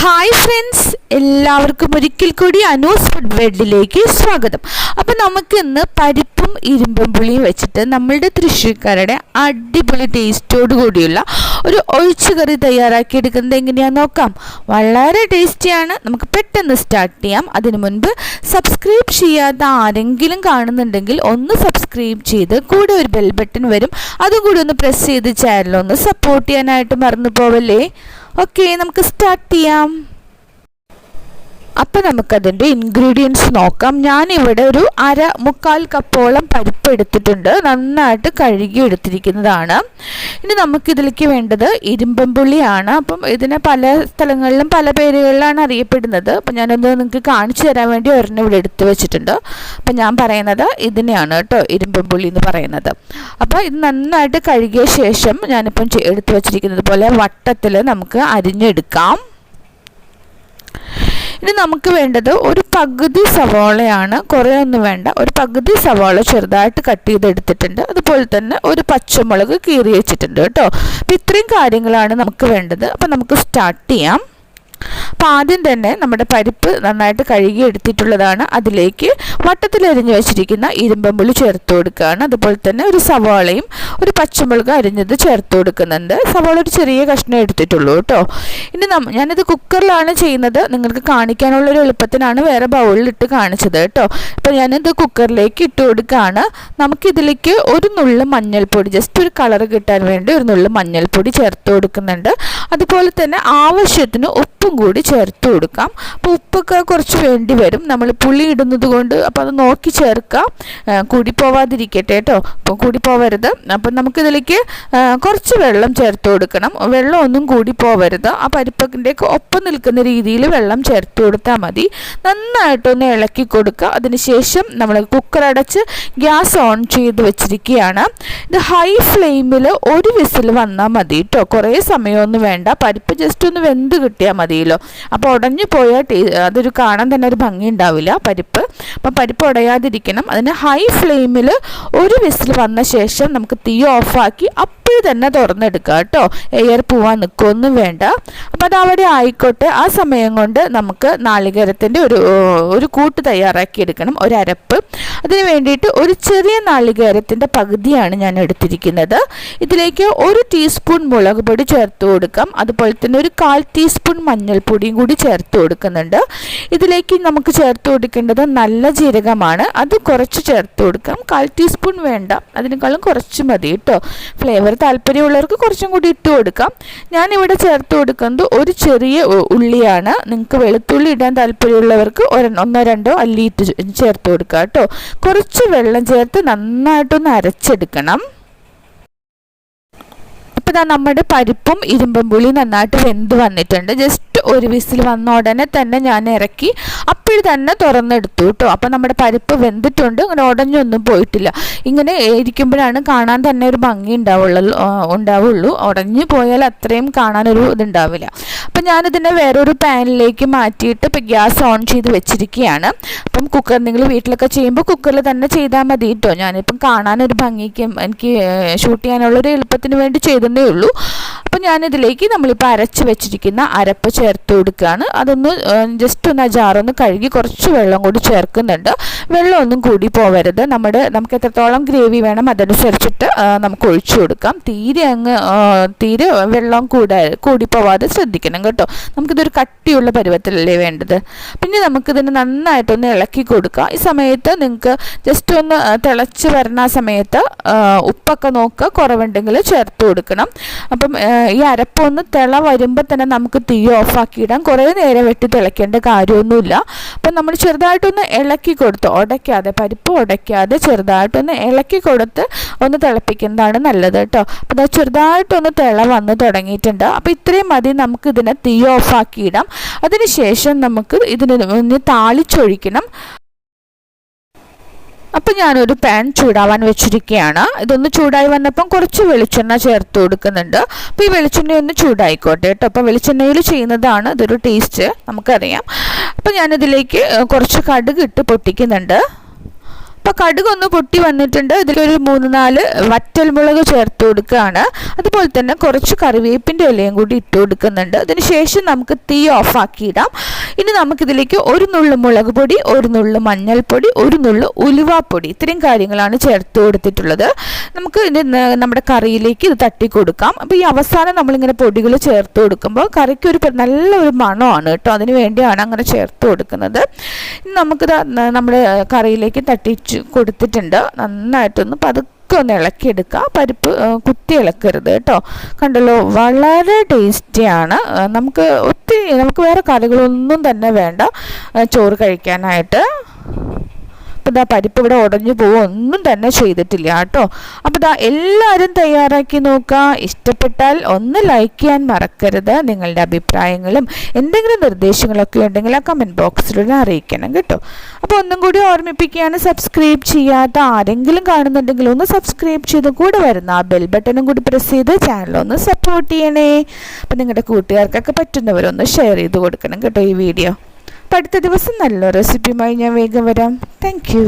Hi friends, എല്ലാവർക്കും ഒരിക്കൽ കൂടി അനൂസ് ഫുഡ് വേൾഡിലേക്ക് സ്വാഗതം. അപ്പോൾ നമുക്കിന്ന് പരിപ്പും ഇരുമ്പും പുളിയും വെച്ചിട്ട് നമ്മളുടെ തൃശ്ശൂർക്കാരുടെ അടിപൊളി ടേസ്റ്റോട് കൂടിയുള്ള ഒരു ഒഴിച്ചുകറി തയ്യാറാക്കിയെടുക്കുന്നത് എങ്ങനെയാണെന്ന് നോക്കാം. വളരെ ടേസ്റ്റിയാണ്. നമുക്ക് പെട്ടെന്ന് സ്റ്റാർട്ട് ചെയ്യാം. അതിനു മുൻപ് സബ്സ്ക്രൈബ് ചെയ്യാത്ത ആരെങ്കിലും കാണുന്നുണ്ടെങ്കിൽ ഒന്ന് സബ്സ്ക്രൈബ് ചെയ്ത് കൂടെ ഒരു ബെൽ ബട്ടൺ വരും, അതും കൂടി ഒന്ന് പ്രസ് ചെയ്ത് ചാനലൊന്ന് സപ്പോർട്ട് ചെയ്യാനായിട്ട് മറന്നു പോവല്ലേ. ഓക്കെ, നമുക്ക് സ്റ്റാർട്ട് ചെയ്യാം. അപ്പം നമുക്കതിൻ്റെ ഇൻഗ്രീഡിയൻസ് നോക്കാം. ഞാനിവിടെ ഒരു 1/4 കപ്പോളം പരിപ്പ് എടുത്തിട്ടുണ്ട്. നന്നായിട്ട് കഴുകി എടുത്തിരിക്കുന്നതാണ്. ഇനി നമുക്കിതിലേക്ക് വേണ്ടത് ഇരുമ്പുളിയാണ്. അപ്പം ഇതിനെ പല സ്ഥലങ്ങളിലും പല പേരുകളിലാണ് അറിയപ്പെടുന്നത്. അപ്പം ഞാനത് നിങ്ങൾക്ക് കാണിച്ചു തരാൻ വേണ്ടി ഒരെണ്ണം ഇവിടെ എടുത്ത് വെച്ചിട്ടുണ്ട്. അപ്പം ഞാൻ പറയുന്നത് ഇതിനെയാണ് കേട്ടോ, ഇരുമ്പുളി എന്ന് പറയുന്നത്. അപ്പോൾ ഇത് നന്നായിട്ട് കഴുകിയ ശേഷം ഞാനിപ്പം എടുത്തു വെച്ചിരിക്കുന്നത് പോലെ വട്ടത്തിൽ നമുക്ക് അരിഞ്ഞെടുക്കാം. ഇനി നമുക്ക് വേണ്ടത് ഒരു പകുതി സവാളയാണ്, കുറേ ഒന്നും വേണ്ട. ഒരു പകുതി സവാള ചെറുതായിട്ട് കട്ട് ചെയ്തെടുത്തിട്ടുണ്ട്. അതുപോലെ തന്നെ ഒരു പച്ചമുളക് കീറി വെച്ചിട്ടുണ്ട് കേട്ടോ. അപ്പം ഇത്രയും കാര്യങ്ങളാണ് നമുക്ക് വേണ്ടത്. അപ്പം നമുക്ക് സ്റ്റാർട്ട് ചെയ്യാം. അപ്പോൾ ആദ്യം തന്നെ നമ്മുടെ പരിപ്പ് നന്നായിട്ട് കഴുകി എടുത്തിട്ടുള്ളതാണ്. അതിലേക്ക് വട്ടത്തിലരിഞ്ഞ് വെച്ചിരിക്കുന്ന ഇരുമ്പുളി ചേർത്ത് കൊടുക്കുകയാണ്. അതുപോലെ തന്നെ ഒരു സവാളയും ഒരു പച്ചമുളക് അരിഞ്ഞത് ചേർത്ത് കൊടുക്കുന്നുണ്ട്. സവാള ഒരു ചെറിയ കഷ്ണം എടുത്തിട്ടുള്ളൂ കേട്ടോ. ഇനി ഞാനിത് കുക്കറിലാണ് ചെയ്യുന്നത്. നിങ്ങൾക്ക് കാണിക്കാനുള്ളൊരു എളുപ്പത്തിനാണ് വേറെ ബൗളിലിട്ട് കാണിച്ചത് കേട്ടോ. അപ്പോൾ ഞാനിത് കുക്കറിലേക്ക് ഇട്ട് കൊടുക്കുകയാണ്. നമുക്കിതിലേക്ക് ഒരു നുള്ള് മഞ്ഞൾപ്പൊടി, ജസ്റ്റ് ഒരു കളർ കിട്ടാൻ വേണ്ടി ഒരു നുള്ള് മഞ്ഞൾപ്പൊടി ചേർത്ത് കൊടുക്കുന്നുണ്ട്. അതുപോലെ തന്നെ ആവശ്യത്തിന് ഉപ്പും കൂടി ചേർത്ത് കൊടുക്കാം. അപ്പോൾ ഉപ്പൊക്കെ കുറച്ച് വേണ്ടി വരും, നമ്മൾ പുളി ഇടുന്നത് കൊണ്ട്. അപ്പോൾ അത് നോക്കി ചേർക്കാം, കൂടി പോവാതിരിക്കട്ടെ കേട്ടോ. അപ്പോൾ കൂടി പോവരുത്. അപ്പം നമുക്കിതിലേക്ക് കുറച്ച് വെള്ളം ചേർത്ത് കൊടുക്കണം. വെള്ളം ഒന്നും കൂടി പോവരുത്. ആ പരിപ്പിൻ്റെ ഒപ്പം നിൽക്കുന്ന രീതിയിൽ വെള്ളം ചേർത്ത് കൊടുത്താൽ മതി. നന്നായിട്ടൊന്ന് ഇളക്കി കൊടുക്കുക. അതിനുശേഷം നമ്മൾ കുക്കർ അടച്ച് ഗ്യാസ് ഓൺ ചെയ്ത് വെച്ചിരിക്കുകയാണ്. ഇത് ഹൈ ഫ്ലെയിമിൽ ഒരു വിസിൽ വന്നാൽ മതി കേട്ടോ. കുറേ സമയമൊന്നും വേണ്ട. പരിപ്പ് ജസ്റ്റ് ഒന്ന് വെന്ത് കിട്ടിയാൽ മതിയല്ലോ. അപ്പോൾ ഉടഞ്ഞു പോയാൽ അതൊരു കാണാൻ തന്നെ ഒരു ഭംഗി ഉണ്ടാവില്ല പരിപ്പ്. അപ്പം പരിപ്പ് ഉടയാതിരിക്കണം. അതിന് ഹൈ ഫ്ലെയിമിൽ ഒരു വിസിൽ വന്ന ശേഷം നമുക്ക് തീ ഓഫാക്കി അപ്പോൾ തന്നെ തുറന്നെടുക്കുക കേട്ടോ. എയർ പോവാൻ നിൽക്കുകയൊന്നും വേണ്ട. അപ്പം അതവിടെ ആയിക്കോട്ടെ. ആ സമയം കൊണ്ട് നമുക്ക് നാളികേരത്തിൻ്റെ ഒരു കൂട്ട് തയ്യാറാക്കി എടുക്കണം, ഒരു അരപ്പ്. അതിന് വേണ്ടിയിട്ട് ഒരു ചെറിയ നാളികേരത്തിൻ്റെ പകുതിയാണ് ഞാൻ എടുത്തിരിക്കുന്നത്. ഇതിലേക്ക് 1 ടീസ്പൂൺ മുളക് പൊടി ചേർത്ത് കൊടുക്കാം. അതുപോലെ തന്നെ ഒരു 1/4 ടീസ്പൂൺ മഞ്ഞൾപ്പൊടിയും കൂടി ചേർത്ത് കൊടുക്കുന്നുണ്ട്. ഇതിലേക്ക് നമുക്ക് ചേർത്ത് കൊടുക്കേണ്ടത് നല്ല ജീരകമാണ്. അത് കുറച്ച് ചേർത്ത് കൊടുക്കാം. 1/4 ടീസ്പൂൺ വേണ്ട, അതിനേക്കാളും കുറച്ച് മതി കേട്ടോ. ഫ്ലേവർ താല്പര്യമുള്ളവർക്ക് കുറച്ചും കൂടി ഇട്ട് കൊടുക്കാം. ഞാനിവിടെ ചേർത്ത് കൊടുക്കുന്നത് ഒരു ചെറിയ ഉള്ളിയാണ്. നിങ്ങൾക്ക് വെളുത്തുള്ളി ഇടാൻ താല്പര്യമുള്ളവർക്ക് 1-2 അല്ലി ഇട്ട് ചേർത്ത് കൊടുക്കുക കേട്ടോ. കുറച്ച് വെള്ളം ചേർത്ത് നന്നായിട്ടൊന്ന് അരച്ചെടുക്കണം. അപ്പോൾ നമ്മുടെ പരിപ്പും ഇരുമ്പുളി നന്നായിട്ട് വെന്ത് വന്നിട്ടുണ്ട്. ജസ്റ്റ് ഒരു വിസിൽ വന്ന ഉടനെ തന്നെ ഞാൻ ഇറക്കി അപ്പോൾ തന്നെ തുറന്നെടുത്തു കേട്ടോ. അപ്പോൾ നമ്മുടെ പരിപ്പ് വെന്തിട്ടുണ്ട്, അങ്ങനെ ഉടഞ്ഞൊന്നും പോയിട്ടില്ല. ഇങ്ങനെ ഇരിക്കുമ്പോഴാണ് കാണാൻ തന്നെ ഒരു ഭംഗി ഉണ്ടാവുള്ളൂ. ഉടഞ്ഞു പോയാൽ അത്രയും കാണാനൊരു ഇതുണ്ടാവില്ല. അപ്പം ഞാനിതിനെ വേറൊരു പാനിലേക്ക് മാറ്റിയിട്ട് ഇപ്പം ഗ്യാസ് ഓൺ ചെയ്ത് വെച്ചിരിക്കുകയാണ്. അപ്പം കുക്കർ നിങ്ങൾ വീട്ടിലൊക്കെ ചെയ്യുമ്പോൾ കുക്കറിൽ തന്നെ ചെയ്താൽ മതി കേട്ടോ. ഞാനിപ്പം കാണാനൊരു ഭംഗിക്കും എനിക്ക് ഷൂട്ട് ചെയ്യാനുള്ളൊരു എളുപ്പത്തിന് വേണ്ടി ചെയ്തതേ ഉള്ളൂ. അപ്പം ഞാനിതിലേക്ക് നമ്മളിപ്പോൾ അരച്ച് വെച്ചിരിക്കുന്ന അരപ്പ് ചേർത്ത് കൊടുക്കുകയാണ്. അതൊന്ന് ജസ്റ്റ് ഒന്ന് ജാറൊന്ന് കഴുകി കുറച്ച് വെള്ളം കൂടി ചേർക്കുന്നുണ്ട്. വെള്ളമൊന്നും കൂടി പോവരുത്. നമുക്ക് എത്രത്തോളം ഗ്രേവി വേണം അതനുസരിച്ചിട്ട് നമുക്ക് ഒഴിച്ചു കൊടുക്കാം. തീരെ വെള്ളം കൂടി പോവാതെ ശ്രദ്ധിക്കണം കേട്ടോ. നമുക്കിതൊരു കട്ടിയുള്ള പരുവത്തിലല്ലേ വേണ്ടത്. പിന്നെ നമുക്കിതിന് നന്നായിട്ടൊന്ന് ഇളക്കി കൊടുക്കുക. ഈ സമയത്ത് നിങ്ങൾക്ക് ജസ്റ്റ് ഒന്ന് തിളച്ച് വരുന്ന ആ സമയത്ത് ഉപ്പൊക്കെ നോക്കുക, കുറവുണ്ടെങ്കിൽ ചേർത്ത് കൊടുക്കണം. അപ്പം ഈ അരപ്പൊന്ന് തിള വരുമ്പോൾ തന്നെ നമുക്ക് തീ ഓഫാക്കിയിടാം. കുറേ നേരം വെട്ടി തിളയ്ക്കേണ്ട കാര്യമൊന്നുമില്ല. അപ്പം നമ്മൾ ചെറുതായിട്ടൊന്ന് ഇളക്കി കൊടുത്ത് പരിപ്പ് ഉടയ്ക്കാതെ ചെറുതായിട്ടൊന്ന് ഇളക്കി കൊടുത്ത് ഒന്ന് തിളപ്പിക്കുന്നതാണ് നല്ലത് കേട്ടോ. അപ്പോൾ അത് ചെറുതായിട്ടൊന്ന് തിള വന്ന് തുടങ്ങിയിട്ടുണ്ട്. അപ്പോൾ ഇത്രയും മതി. നമുക്കിതിനെ തീ ഓഫാക്കിയിടാം. അതിനുശേഷം നമുക്ക് ഇതിന് താളിച്ചൊഴിക്കണം. അപ്പം ഞാനൊരു പാൻ ചൂടാവാൻ വെച്ചിരിക്കുകയാണ്. ഇതൊന്ന് ചൂടായി വന്നപ്പം കുറച്ച് വെളിച്ചെണ്ണ ചേർത്ത് കൊടുക്കുന്നുണ്ട്. അപ്പോൾ ഈ വെളിച്ചെണ്ണ ഒന്ന് ചൂടായിക്കോട്ടെ കേട്ടോ. അപ്പോൾ വെളിച്ചെണ്ണയിൽ ചെയ്യുന്നതാണ് ഇതൊരു ടേസ്റ്റ്, നമുക്കറിയാം. അപ്പോൾ ഞാനിതിലേക്ക് കുറച്ച് കടുക് ഇട്ട് പൊട്ടിക്കുന്നുണ്ട്. അപ്പോൾ കടുകൊന്ന് പൊട്ടി വന്നിട്ടുണ്ട്. ഇതിലൊരു 3-4 വറ്റൽമുളക് ചേർത്ത് കൊടുക്കുകയാണ്. അതുപോലെ തന്നെ കുറച്ച് കറിവേപ്പിൻ്റെ ഇലയും കൂടി ഇട്ട് കൊടുക്കുന്നുണ്ട്. അതിനുശേഷം നമുക്ക് തീ ഓഫാക്കിയിടാം. ഇനി നമുക്കിതിലേക്ക് ഒരു നുള്ളു മുളക് പൊടി, ഒരു നുള്ളു മഞ്ഞൾപ്പൊടി, ഒരു നുള്ളു ഉലുവാപ്പൊടി, ഇത്രയും കാര്യങ്ങളാണ് ചേർത്ത് കൊടുത്തിട്ടുള്ളത്. നമുക്ക് ഇത് നമ്മുടെ കറിയിലേക്ക് ഇത് തട്ടി കൊടുക്കാം. അപ്പോൾ ഈ അവസാനം നമ്മളിങ്ങനെ പൊടികൾ ചേർത്ത് കൊടുക്കുമ്പോൾ കറിക്ക് നല്ലൊരു മണമാണ് കേട്ടോ. അതിന് വേണ്ടിയാണ് അങ്ങനെ ചേർത്ത് കൊടുക്കുന്നത്. ഇനി നമുക്കിത് നമ്മുടെ കറിയിലേക്ക് തട്ടിച്ച് കൊടുത്തിട്ടുണ്ട്. നന്നായിട്ടൊന്ന് പതുക്കെ ഒന്ന് ഇളക്കിയെടുക്കുക. പരിപ്പ് കുത്തി ഇളക്കരുത് കേട്ടോ. കണ്ടല്ലോ, വളരെ ടേസ്റ്റിയാണ്. നമുക്ക് വേറെ കറികളൊന്നും തന്നെ വേണ്ട ചോറ് കഴിക്കാനായിട്ട്. അപ്പോൾ ഇതാ പരിപ്പ് ഇവിടെ ഉടഞ്ഞു പോകുക ഒന്നും തന്നെ ചെയ്തിട്ടില്ല കേട്ടോ. അപ്പോൾ ഇതാ എല്ലാവരും തയ്യാറാക്കി നോക്കുക. ഇഷ്ടപ്പെട്ടാൽ ഒന്ന് ലൈക്ക് ചെയ്യാൻ മറക്കരുത്. നിങ്ങളുടെ അഭിപ്രായങ്ങളും എന്തെങ്കിലും നിർദ്ദേശങ്ങളൊക്കെ ഉണ്ടെങ്കിൽ ആ കമൻറ്റ് ബോക്സിലൂടെ അറിയിക്കണം കേട്ടോ. അപ്പോൾ ഒന്നും കൂടി ഓർമ്മിപ്പിക്കുകയാണ്, സബ്സ്ക്രൈബ് ചെയ്യാത്ത ആരെങ്കിലും കാണുന്നുണ്ടെങ്കിൽ ഒന്ന് സബ്സ്ക്രൈബ് ചെയ്ത് കൂടെ വരുന്ന ആ ബെൽ ബട്ടണും കൂടി പ്രസ് ചെയ്ത് ചാനലൊന്ന് സപ്പോർട്ട് ചെയ്യണേ. അപ്പോൾ നിങ്ങളുടെ കൂട്ടുകാർക്കൊക്കെ പറ്റുന്നവരൊന്ന് ഷെയർ ചെയ്ത് കൊടുക്കണം കേട്ടോ ഈ വീഡിയോ. അടുത്ത ദിവസം നല്ലൊരു റെസിപ്പിയുമായി ഞാൻ വേഗം വരാം. Thank you.